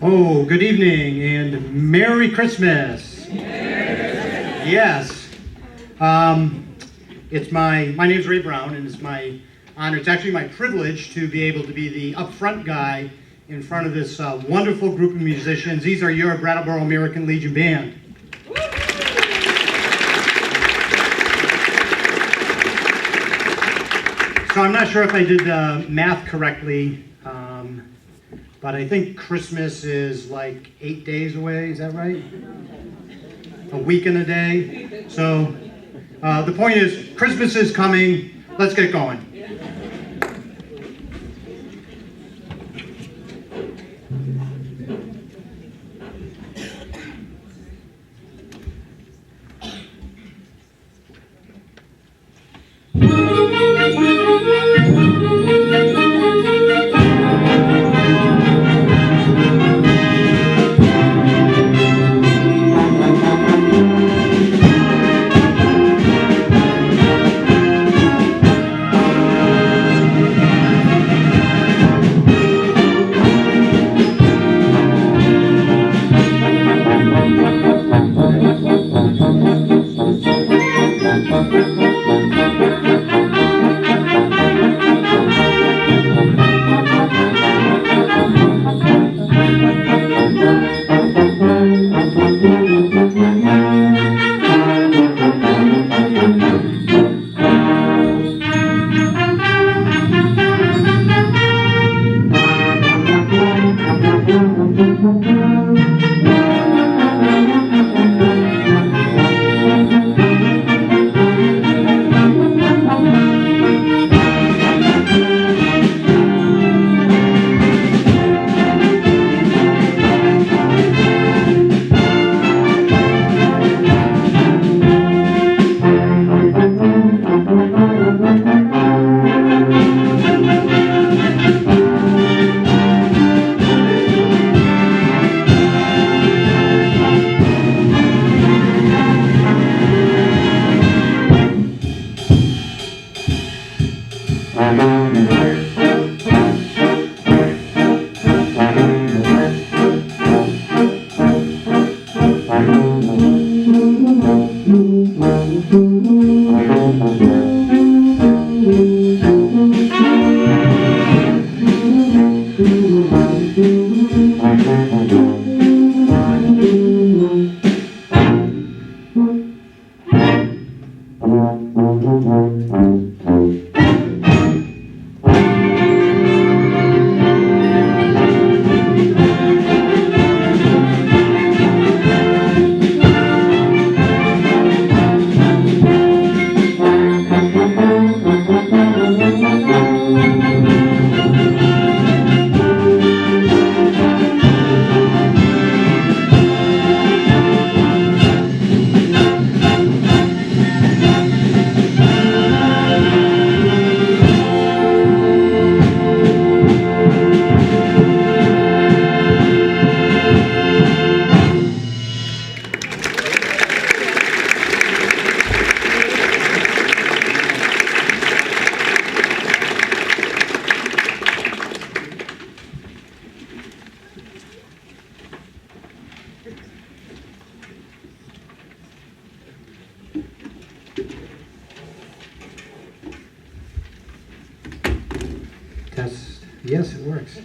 Oh, good evening and Merry Christmas. Yes. It's my name's Ray Brown, and it's my honor, it's actually my privilege to be able to be the upfront guy in front of this wonderful group of musicians. These are your Brattleboro American Legion Band. So I'm not sure if I did the math correctly, but I think Christmas is like 8 days away, is that right? A week and a day. So the point is, Christmas is coming. Let's get going. Test. Yes, it works.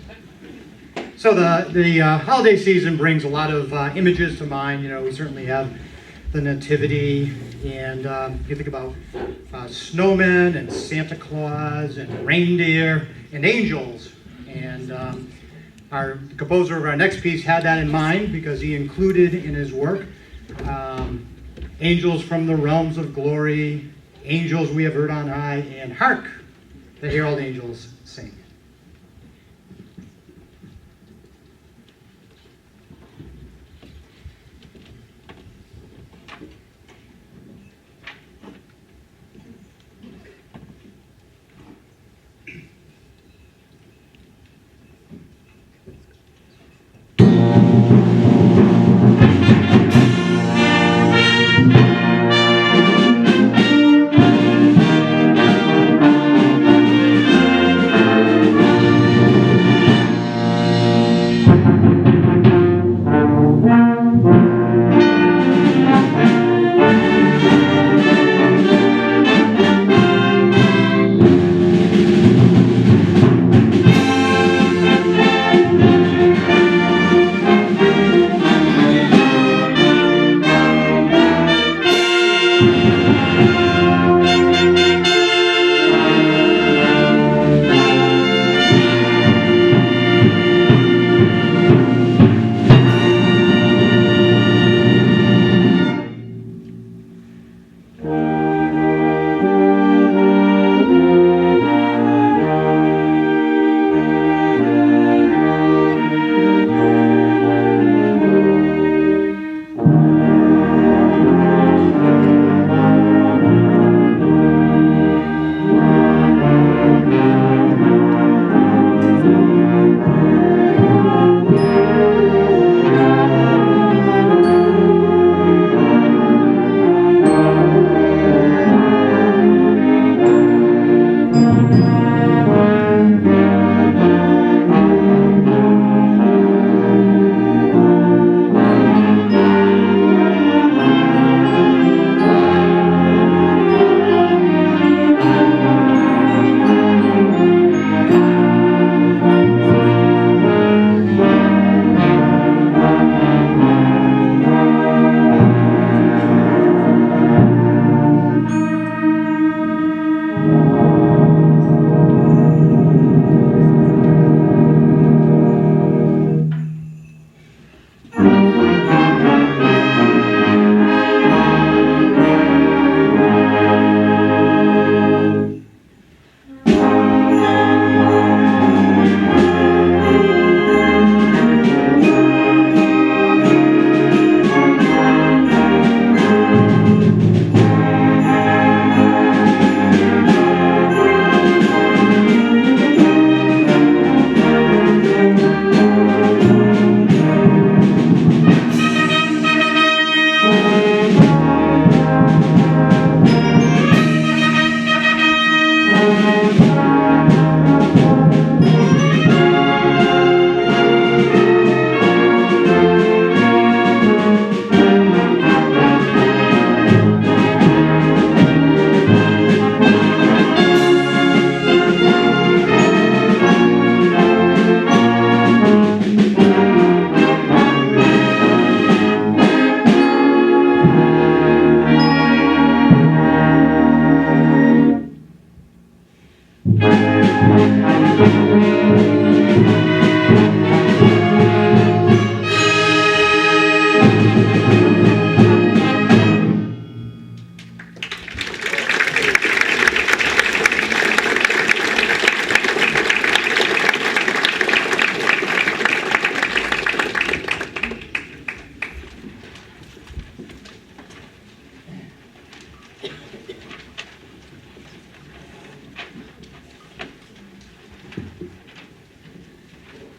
So the holiday season brings a lot of images to mind. You know, we certainly have the Nativity, and you think about snowmen and Santa Claus and reindeer and angels. And our composer of our next piece had that in mind because he included in his work angels from the realms of glory, Angels We Have Heard on High, and Hark, the Herald Angels Sing.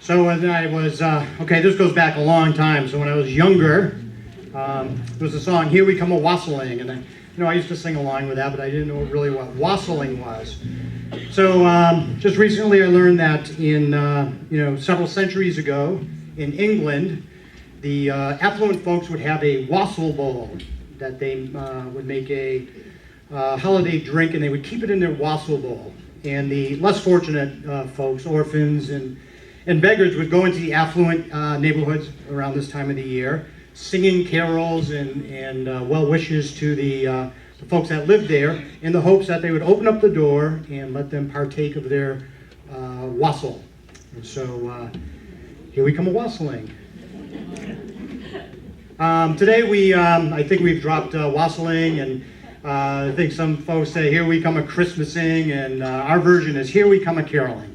So when I was, okay, this goes back a long time. So when I was younger, there was a song, Here We Come a Wassailing. And I used to sing along with that, but I didn't know really what wassailing was. So just recently I learned that in, several centuries ago in England, the affluent folks would have a wassail bowl that they would make a holiday drink, and they would keep it in their wassail bowl. And the less fortunate folks, orphans and beggars, would go into the affluent neighborhoods around this time of the year, singing carols and well wishes to the folks that lived there, in the hopes that they would open up the door and let them partake of their wassail. And so here we come a wassailing. Today I think we've dropped wassailing, and I think some folks say, "Here we come a Christmasing," and our version is, "Here we come a caroling."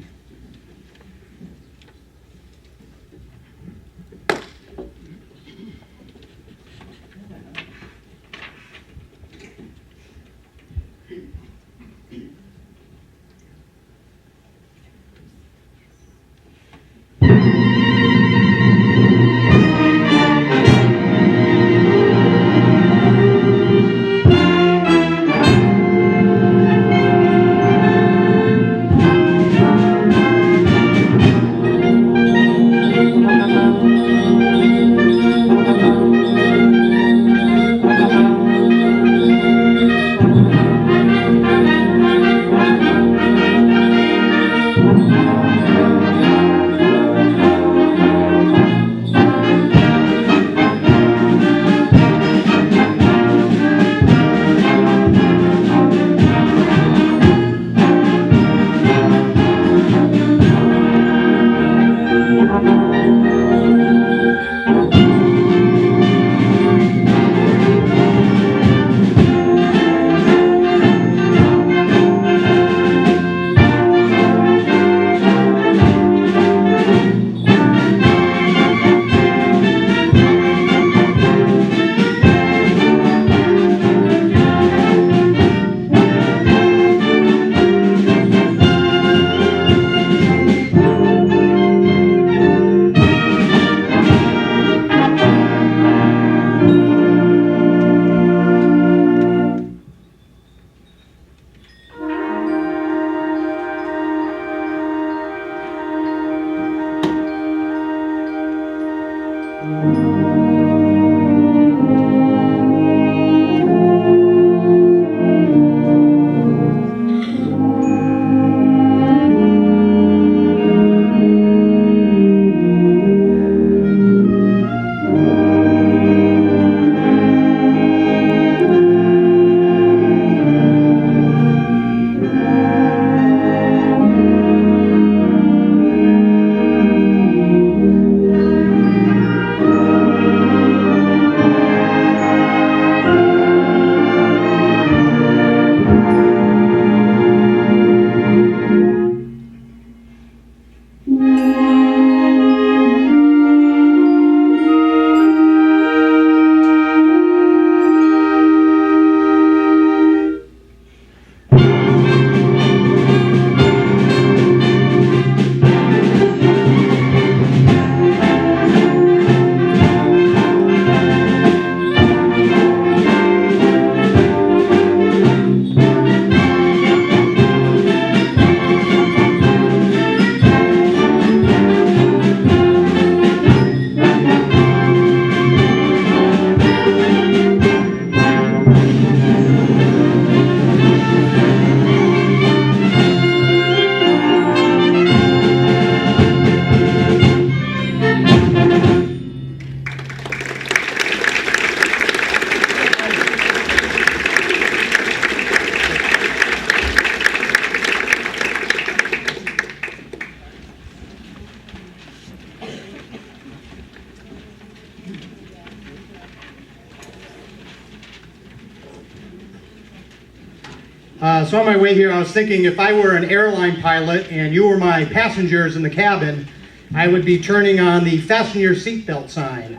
So on my way here, I was thinking if I were an airline pilot and you were my passengers in the cabin, I would be turning on the fasten your seatbelt sign.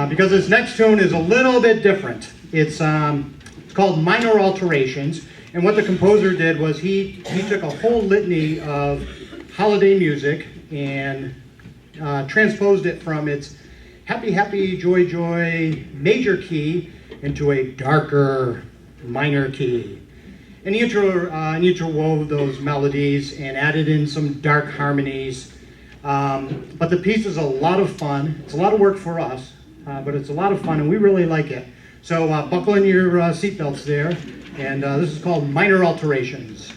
Because this next tune is a little bit different. It's called Minor Alterations, and what the composer did was he took a whole litany of holiday music and transposed it from its happy, happy, joy, joy major key into a darker minor key. And he interwove those melodies and added in some dark harmonies. But the piece is a lot of fun. It's a lot of work for us, but it's a lot of fun, and we really like it. So buckle in your seatbelts there, and this is called Minor Alterations.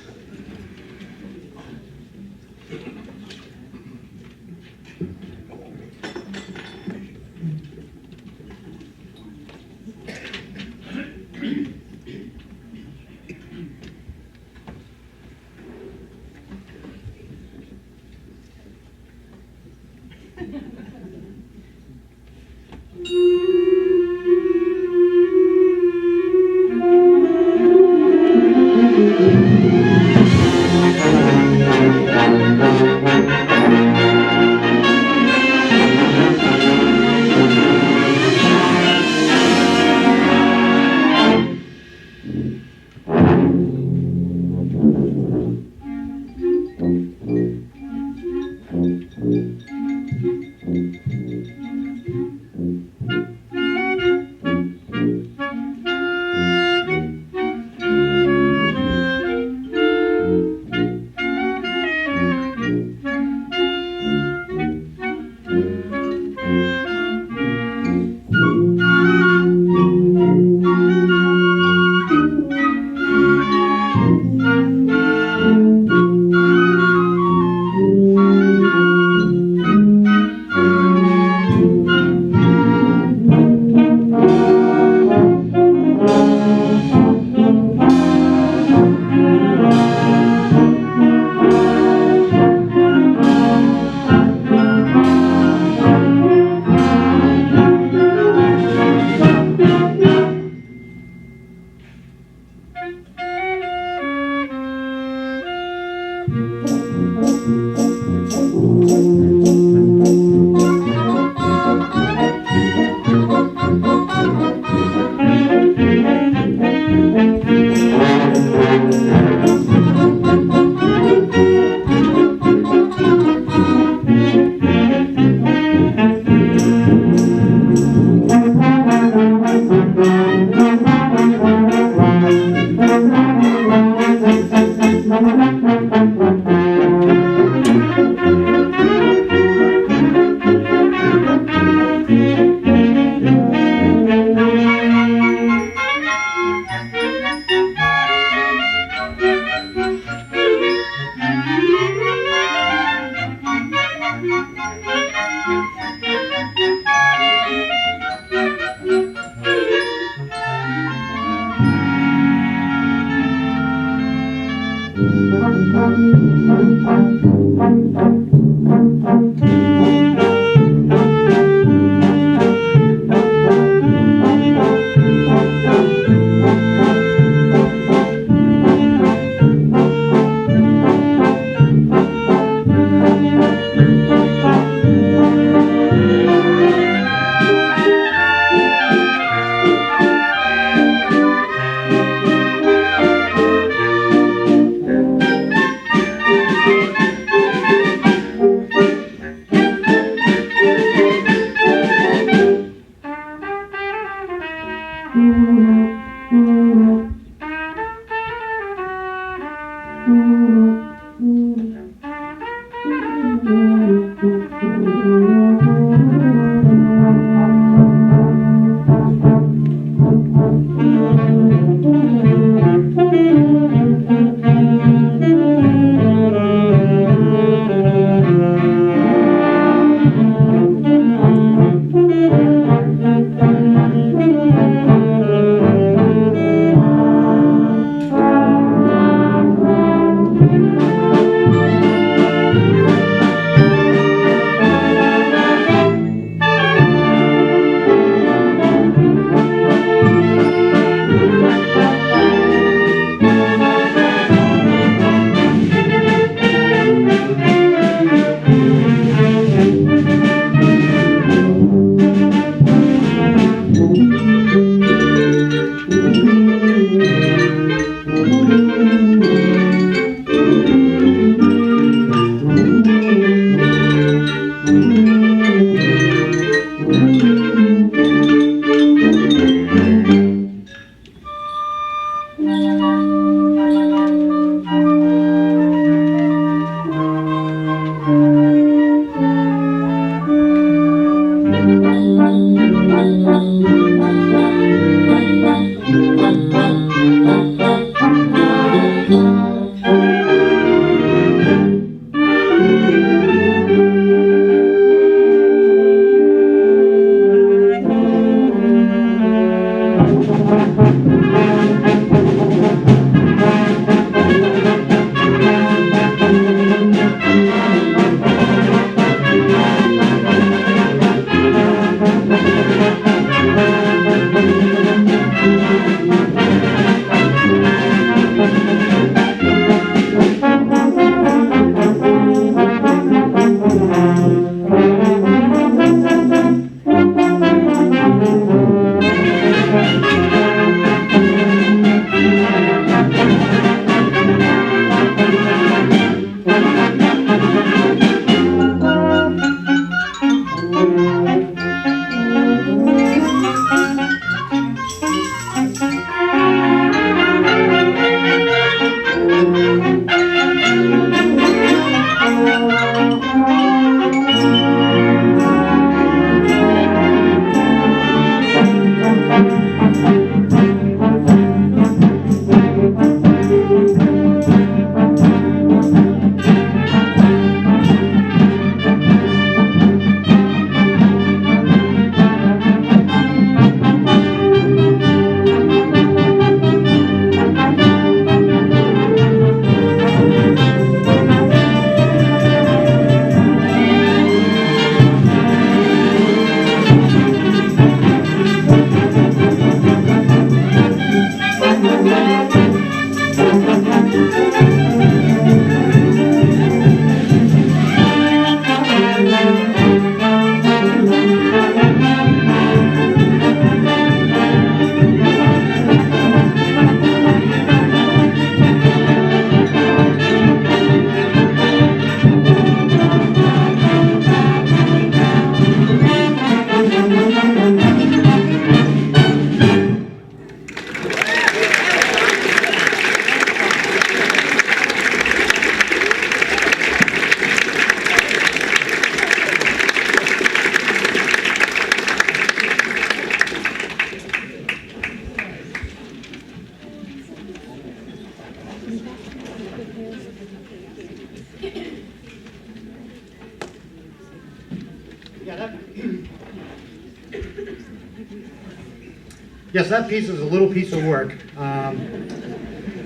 Yes, that piece is a little piece of work.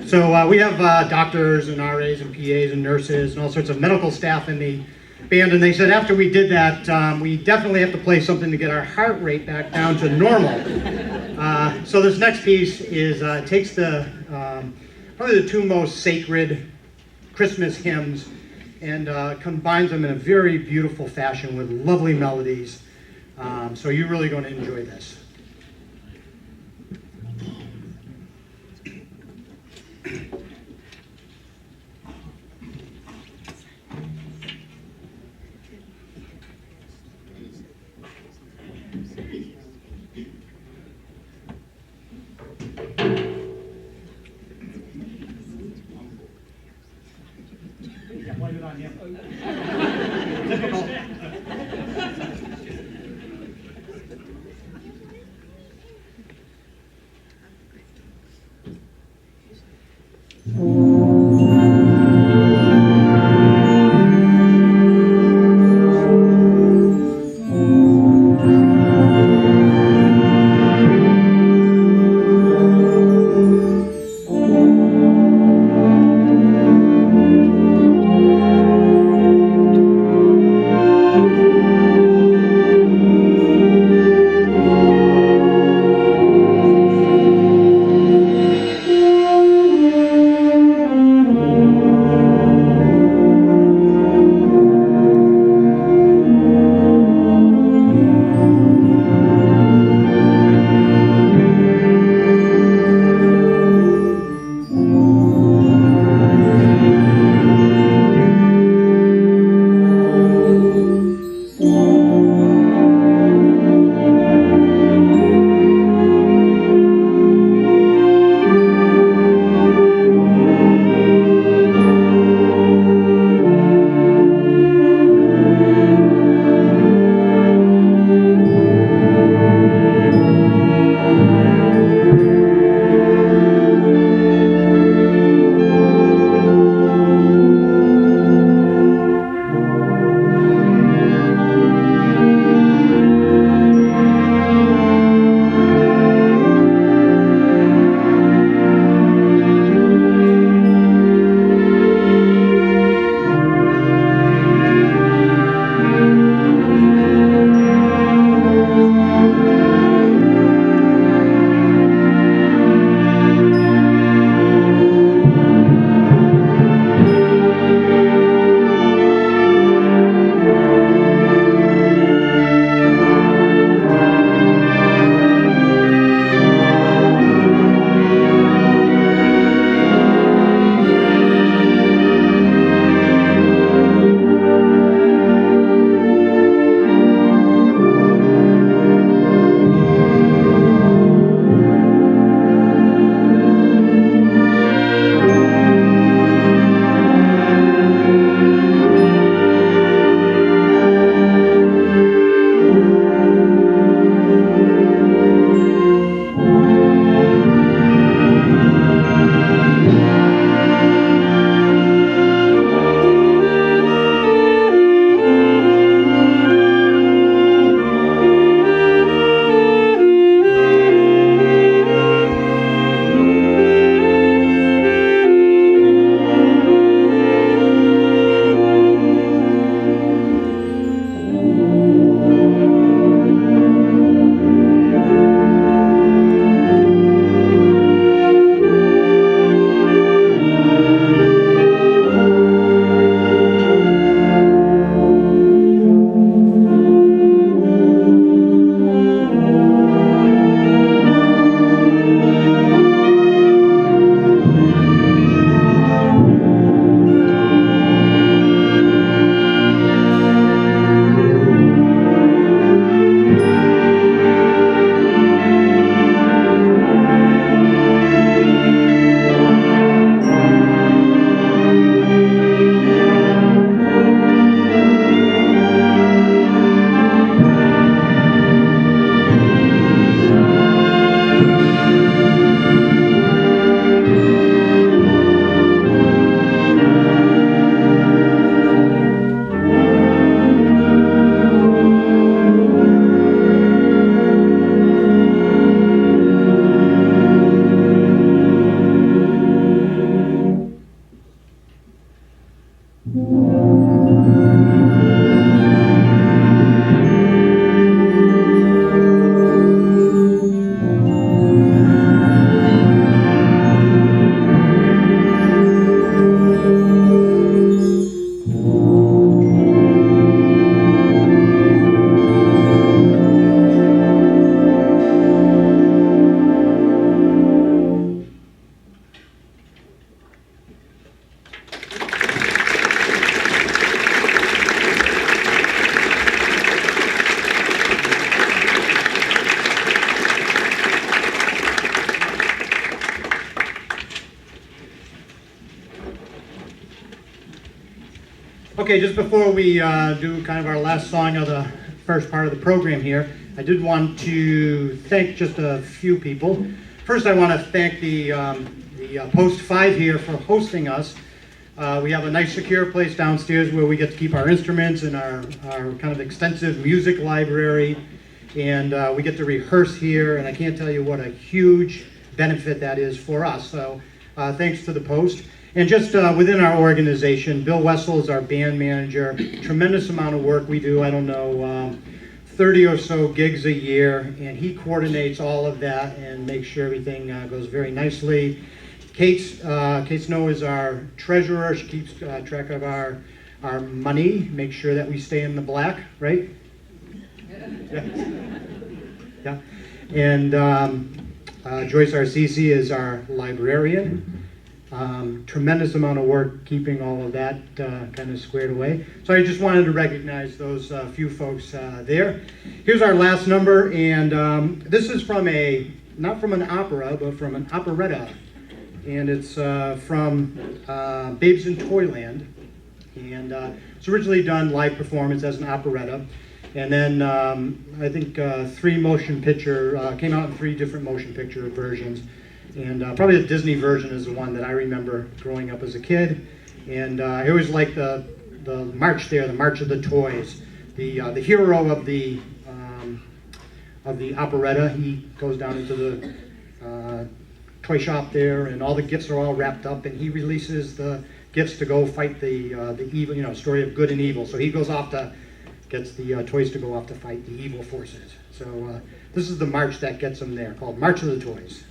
So we have doctors and RAs and PAs and nurses and all sorts of medical staff in the band, and they said after we did that, we definitely have to play something to get our heart rate back down to normal. So this next piece is takes the probably the two most sacred Christmas hymns and combines them in a very beautiful fashion with lovely melodies. So you're really going to enjoy this. Blame it on him. Difficult. Okay, just before we do kind of our last song of the first part of the program here, I did want to thank just a few people. First, I want to thank the Post 5 here for hosting us. We have a nice secure place downstairs where we get to keep our instruments and our kind of extensive music library, and we get to rehearse here, and I can't tell you what a huge benefit that is for us. So thanks to the Post. And just within our organization, Bill Wessel is our band manager. Tremendous amount of work we do. I don't know, 30 or so gigs a year, and he coordinates all of that and makes sure everything goes very nicely. Kate Snow is our treasurer. She keeps track of our money, makes sure that we stay in the black, right? Yeah. And Joyce Arcisi is our librarian. Tremendous amount of work keeping all of that kind of squared away. So I just wanted to recognize those few folks there. Here's our last number, and this is from not from an opera, but from an operetta. And it's from Babes in Toyland. And it's originally done live performance as an operetta. And then I think came out in 3 different motion picture versions. And probably the Disney version is the one that I remember growing up as a kid. And I always liked the march there, the March of the Toys. The hero of the operetta, he goes down into the toy shop there, and all the gifts are all wrapped up, and he releases the gifts to go fight the evil, story of good and evil. So he goes off gets the toys to go off to fight the evil forces. So this is the march that gets them there, called March of the Toys.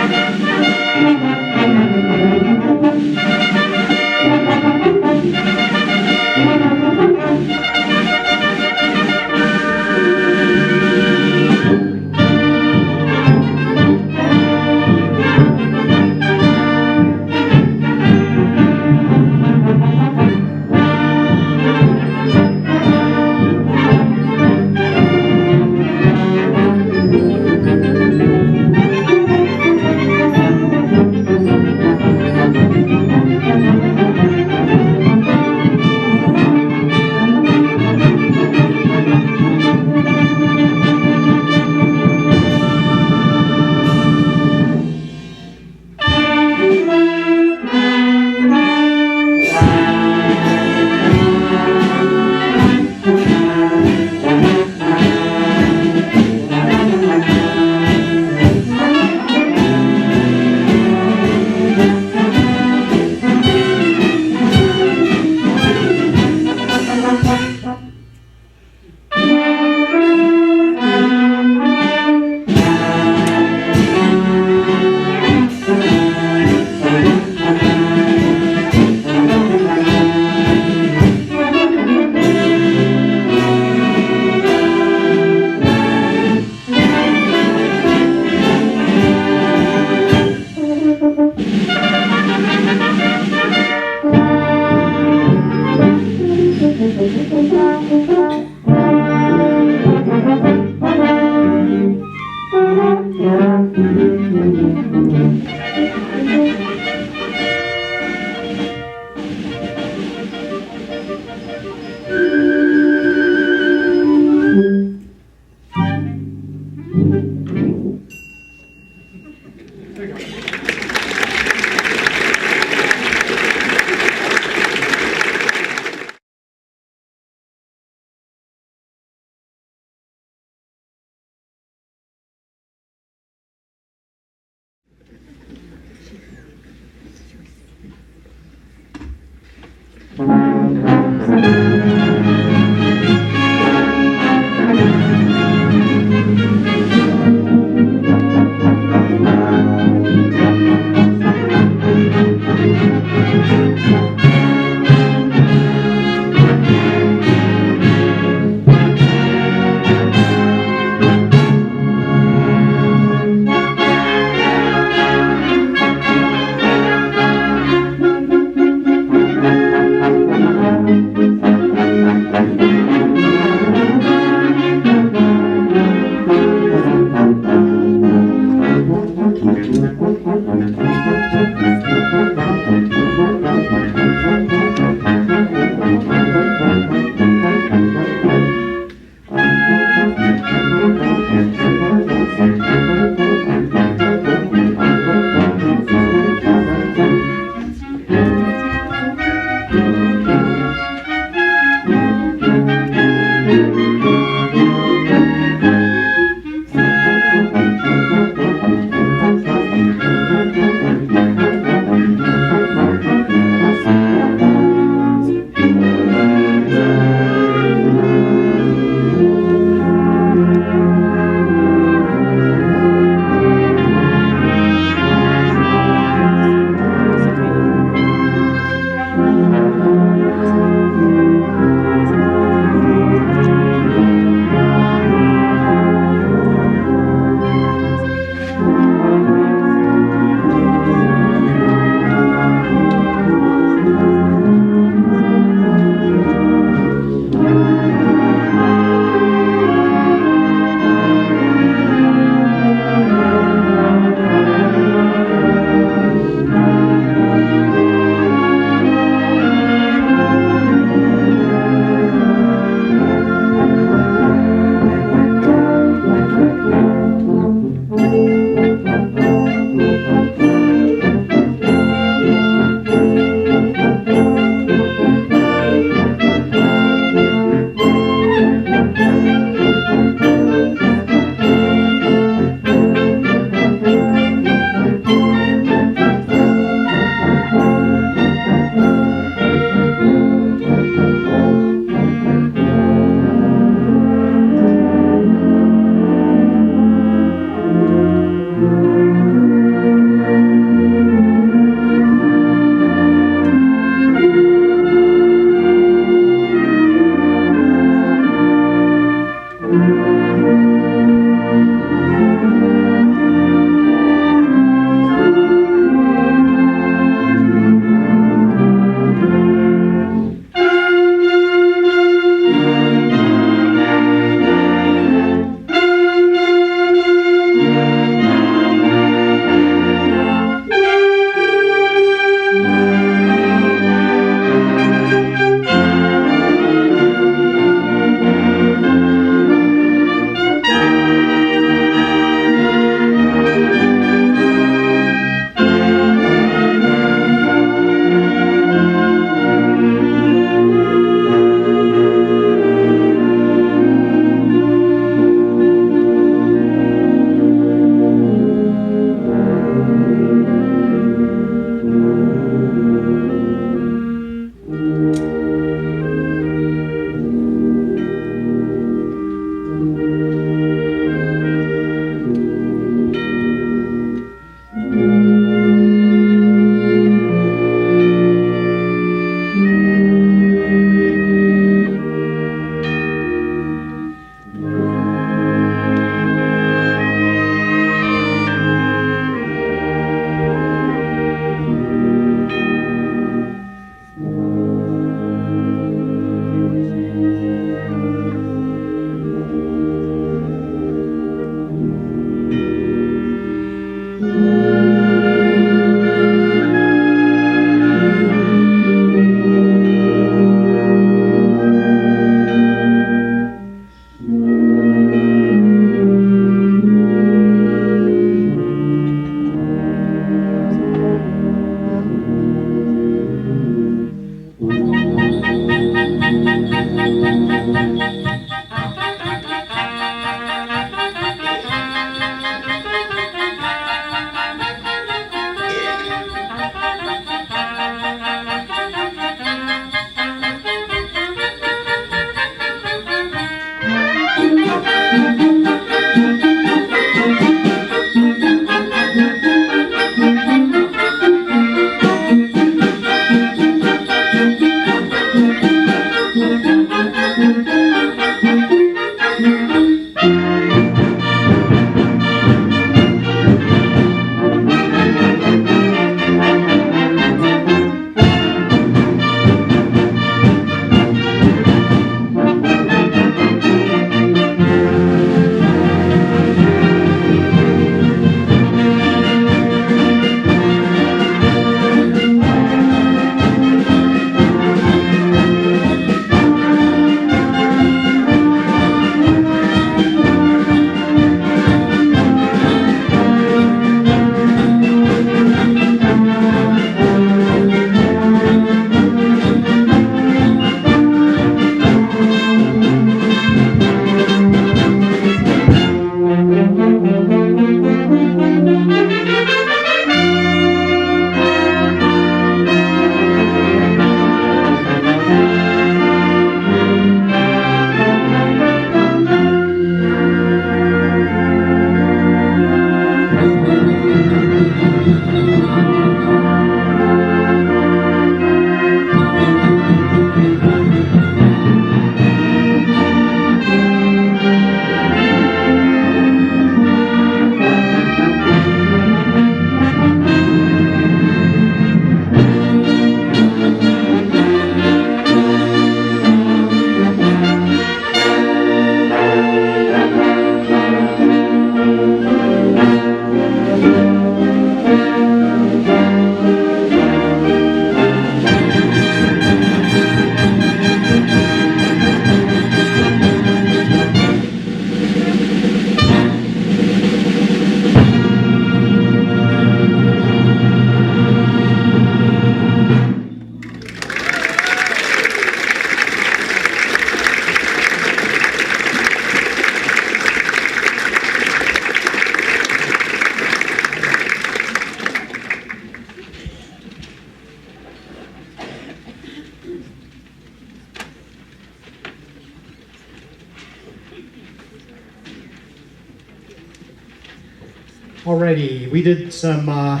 Alrighty, we did some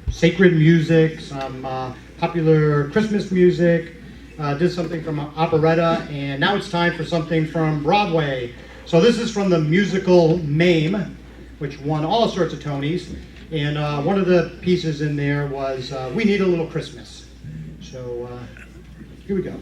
sacred music, some popular Christmas music, did something from operetta, and now it's time for something from Broadway. So this is from the musical Mame, which won all sorts of Tonys, and one of the pieces in there was We Need a Little Christmas. So here we go.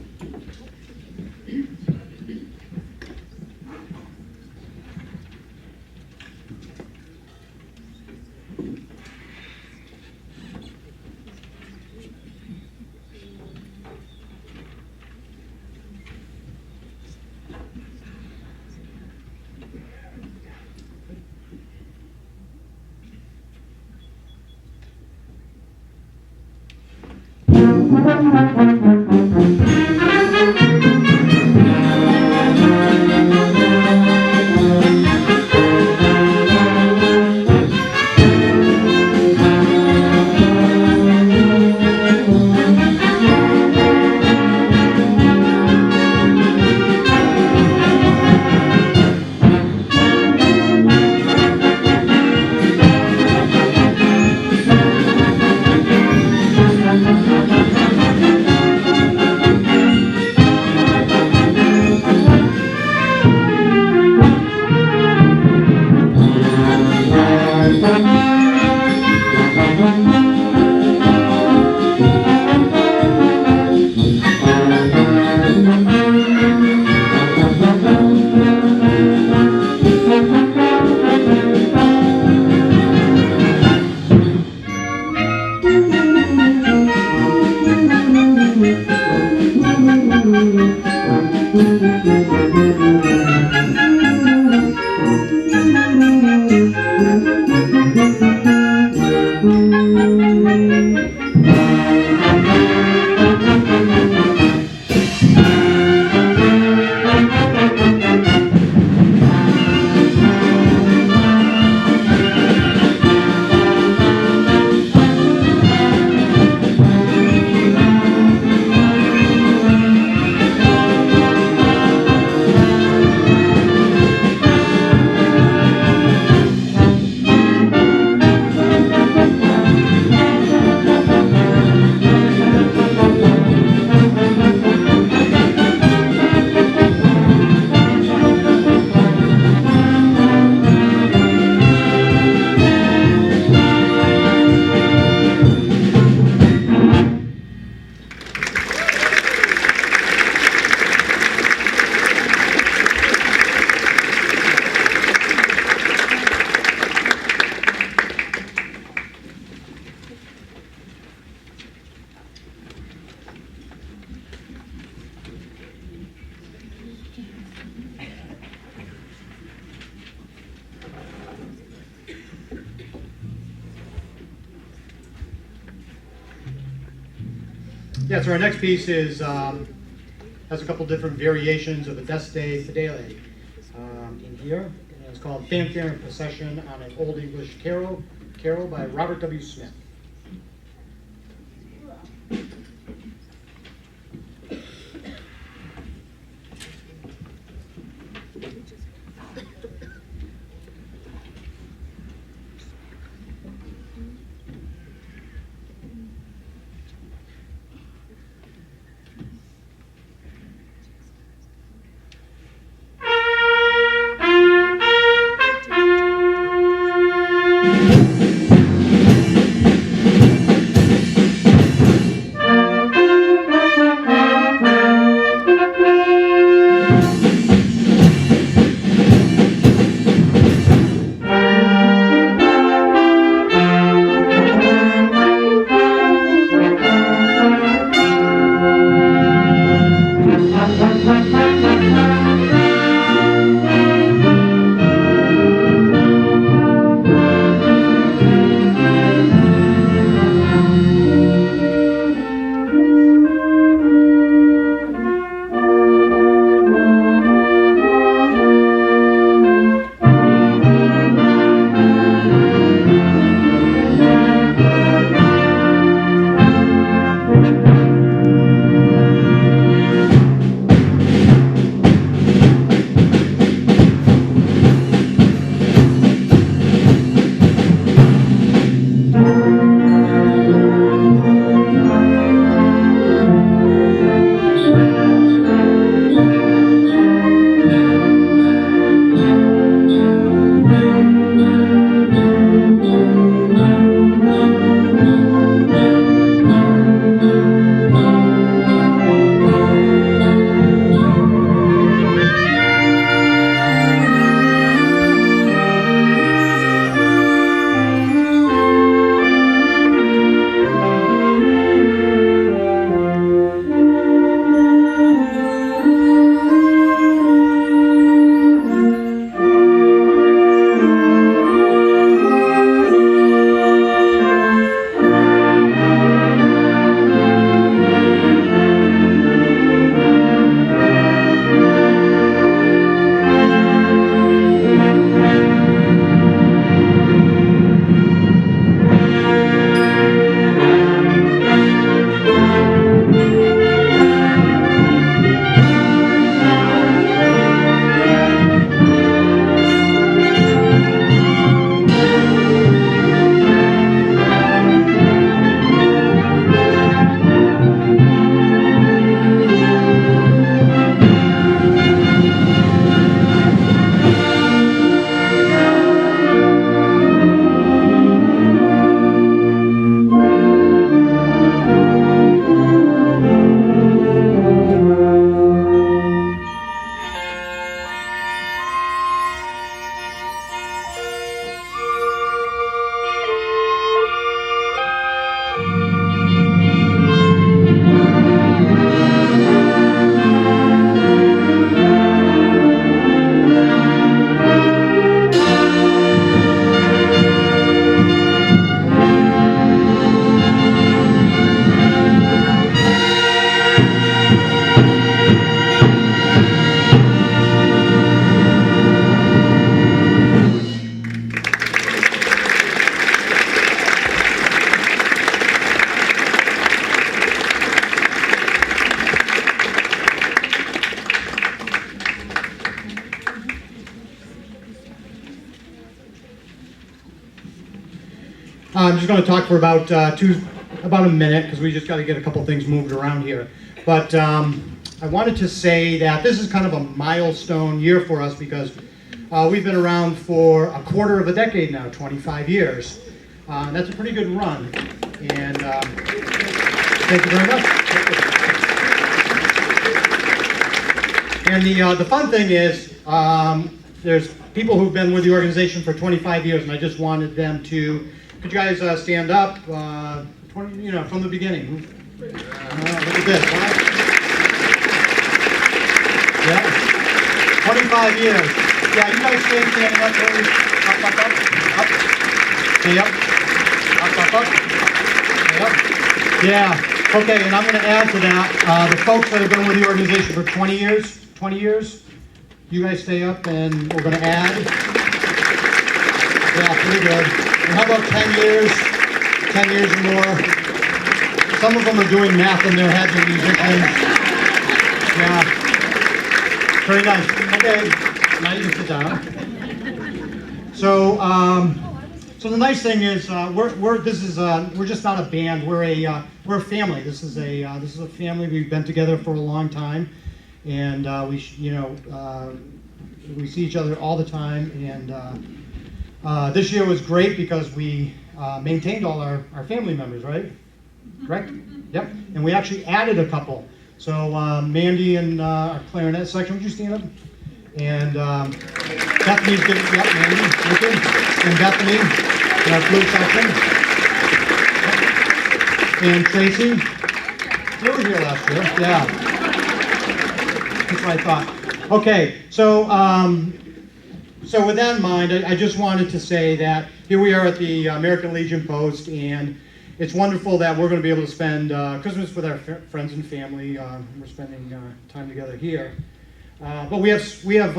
Yeah, so our next piece is has a couple different variations of Adeste Fidele in here. And it's called Fanfare and Procession on an Old English Carol by Robert W. Smith. I'm just going to talk for about a minute because we just got to get a couple things moved around here. But I wanted to say that this is kind of a milestone year for us because we've been around for a quarter of a decade now, 25 years. That's a pretty good run. And thank you very much. And the fun thing is, there's people who've been with the organization for 25 years, and I just wanted them to, could you guys stand up, from the beginning. Look at this, right? Yeah, 25 years. Yeah, you guys stay standing up, please. Up, up. Stay up. Up. Stay up. Yeah, okay, and I'm going to add to that, the folks that have been with the organization for 20 years, you guys stay up and we're going to add. Yeah, pretty good. And how about 10 years? 10 years or more. Some of them are doing math in their heads and musicians. Yeah. Very nice. Okay, now you can sit down. So, so the nice thing is, we're just not a band. We're a family. This is a family. We've been together for a long time, and we see each other all the time. And this year was great because we maintained all our family members, right? Correct? Yep. And we actually added a couple. So Mandy and our clarinet section, would you stand up? And Bethany's getting, yep, Mandy, okay. And Bethany in our flute section. And Tracy, you were here last year, yeah. That's what I thought. Okay, so so with that in mind, I just wanted to say that here we are at the American Legion Post, and it's wonderful that we're going to be able to spend Christmas with our friends and family. We're spending time together here. But we have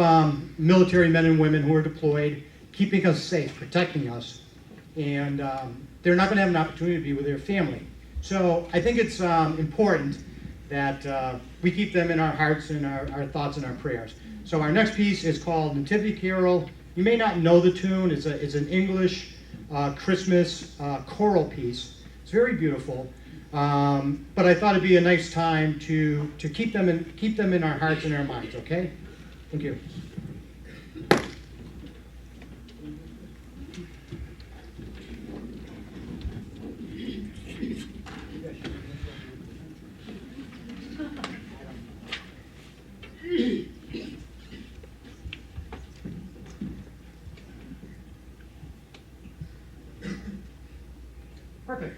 military men and women who are deployed, keeping us safe, protecting us, and they're not going to have an opportunity to be with their family. So I think it's important that we keep them in our hearts and our thoughts and our prayers. So our next piece is called Nativity Carol. You may not know the tune. It's an English Christmas choral piece. It's very beautiful, but I thought it'd be a nice time to keep them in our hearts and our minds. Okay, thank you. Perfect.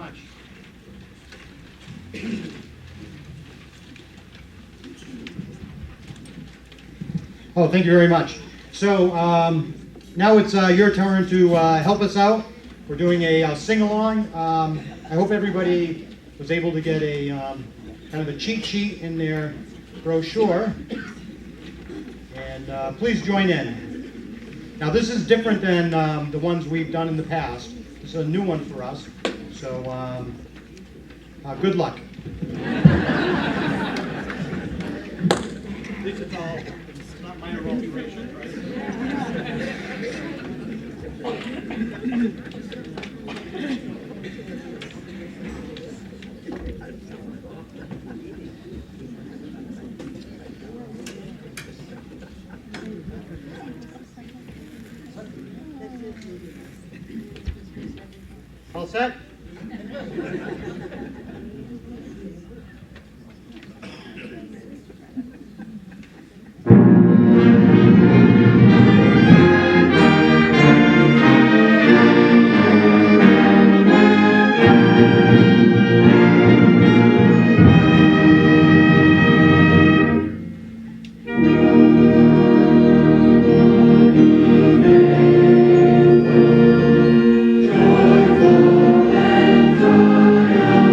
much. Oh, thank you very much. So now it's your turn to help us out. We're doing a sing-along. I hope everybody was able to get a kind of a cheat sheet in their brochure. And please join in. Now this is different than the ones we've done in the past. This is a new one for us. So good luck. It's not minor alterations, right? All set? Joyful and triumphant.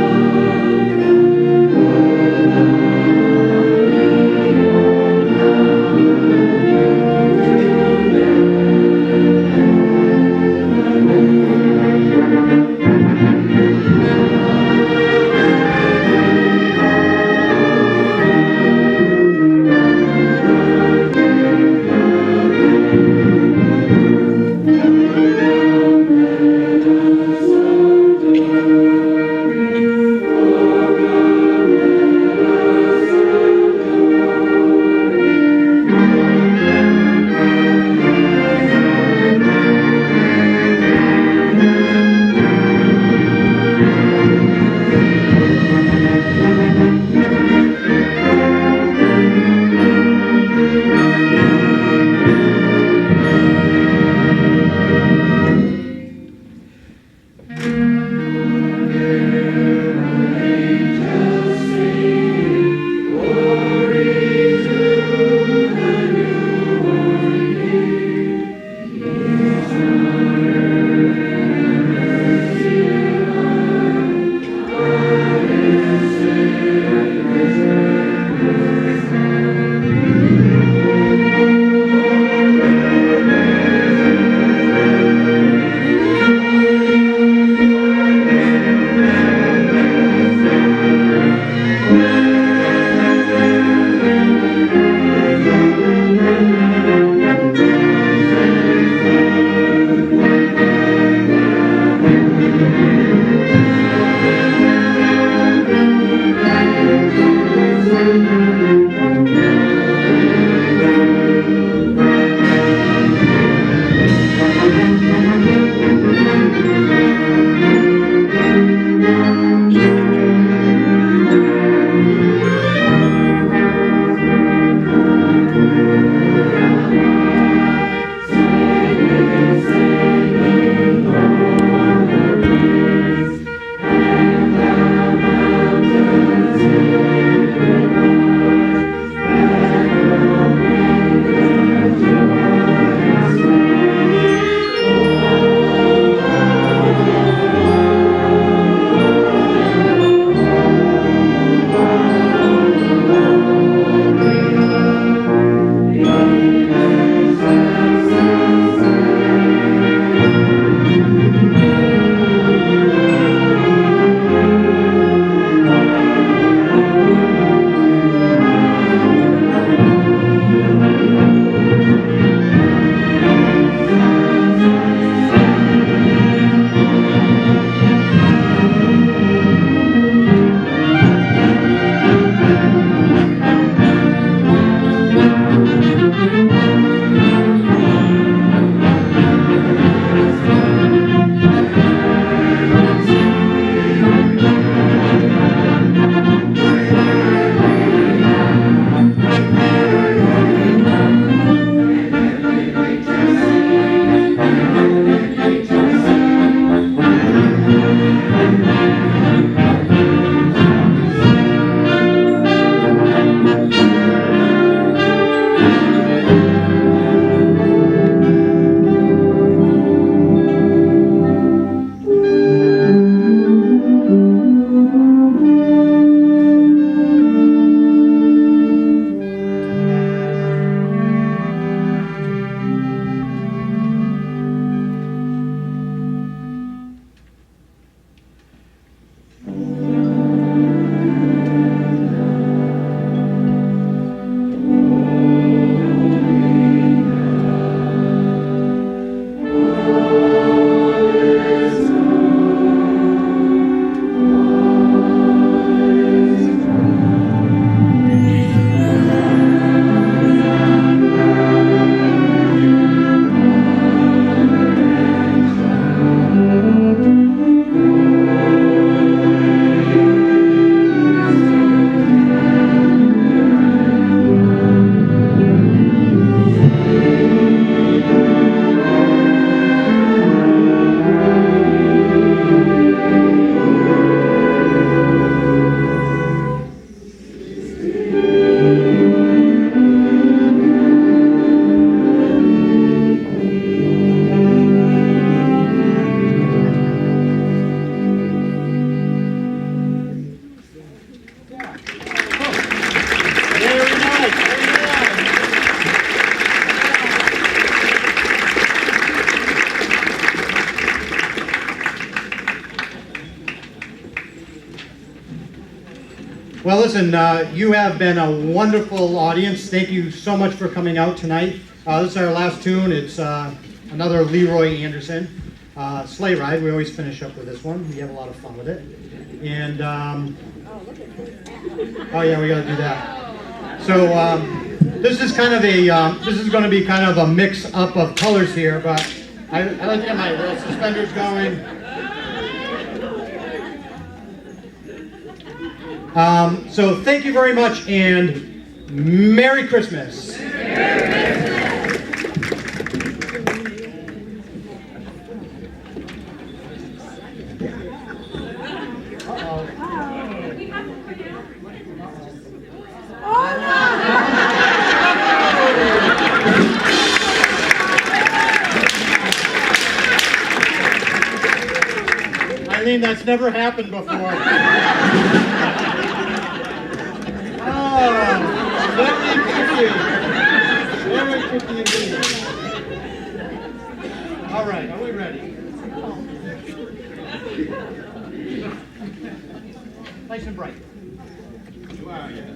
Well, listen, you have been a wonderful audience. Thank you so much for coming out tonight. This is our last tune. It's another Leroy Anderson Sleigh Ride. We always finish up with this one. We have a lot of fun with it. And, oh yeah, we got to do that. So this is kind of a, this is going to be kind of a mix up of colors here, but I like to get my little suspenders going. So thank you very much, and Merry Christmas. Eileen, that's never happened before. Very quickly indeed. All right, are we ready? Nice and bright. You are, yeah.